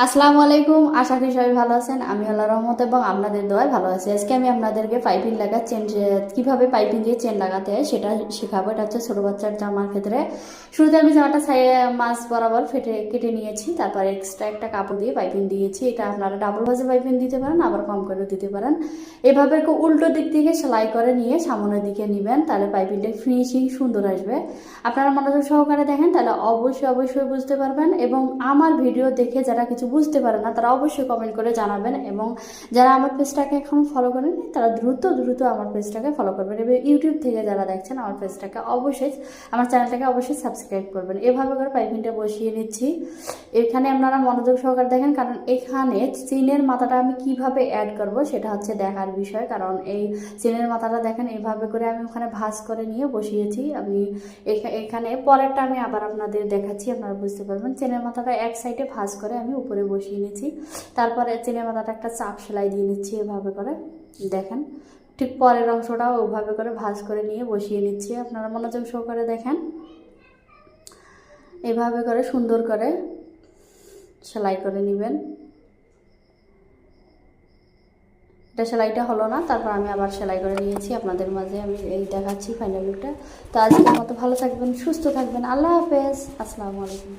আসসালামু আলাইকুম, আশা করি সবাই ভালো আছেন। আমি আল্লাহর রহমত এবং আপনাদের দোয়ায় ভালো আছি। আজকে আমি আপনাদেরকে পাইপিং লাগা চেন কীভাবে পাইপিং দিয়ে চেন লাগাতে হয় সেটা শেখাবো। এটা হচ্ছে ছোটো বাচ্চার জামার ক্ষেত্রে। শুরুতে আমি জামাটা মাছ বরাবর কেটে নিয়েছি, তারপর এক্সট্রা একটা কাপড় দিয়ে পাইপিং দিয়েছি। এটা আপনারা ডাবল ভাজে পাইপিং দিতে পারেন, আবার কম করে দিতে পারেন। এভাবে উল্টো দিক থেকে সেলাই করে নিয়ে সামনের দিকে নেবেন, তাহলে পাইপিংটা ফিনিশিং সুন্দর আসবে। আপনারা মনোযোগ সহকারে দেখেন, তাহলে অবশ্যই বুঝতে পারবেন। এবং আমার ভিডিও দেখে যারা কিছু বুঝতে পারে না তারা অবশ্যই কমেন্ট করে জানাবেন। এবং যারা আমার পেজটাকে এখন ফলো করেনি তারা দ্রুত আমার পেজটাকে ফলো করবেন। এবং ইউটিউব থেকে যারা দেখছেন আমার পেজটাকে অবশ্যই, আমার চ্যানেলটাকে অবশ্যই সাবস্ক্রাইব করবেন। এভাবে করে পাইপিংটা বসিয়ে নিচ্ছি। এখানে আপনারা মনোযোগ সহকারে দেখেন, কারণ এখানে চেনের মাথাটা আমি কিভাবে অ্যাড করব সেটা হচ্ছে দেখার বিষয়। কারণ এই চেনের মাথাটা দেখেন এভাবে করে আমি ওখানে ভাঁজ করে নিয়ে বসিয়েছি। আমি এখানে পরেরটা আমি আবার আপনাদের দেখাচ্ছি, আপনারা বুঝতে পারবেন। চেনের মাথাটা এক সাইডে ভাঁজ করে আমি উপরে বসিয়ে নিচ্ছি। তারপরে চেনের মাথাটা একটা চাপ সেলাই দিয়ে নিচ্ছি এভাবে করে। দেখেন ঠিক পরের অংশটাও ওভাবে করে ভাঁজ করে নিয়ে বসিয়ে নিচ্ছি। আপনারা মনোযোগ সহকারে দেখেন, এভাবে করে সুন্দর করে সেলাই করে নেবেন। এটা সেলাইটা হলো না, তারপর আমি আবার সেলাই করে নিয়েছি। আপনাদের মাঝে আমি এই দেখাচ্ছি ফাইনাল লুকটা। তো আজকের মতো ভালো থাকবেন, সুস্থ থাকবেন। আল্লাহ হাফেজ, আসসালামু আলাইকুম।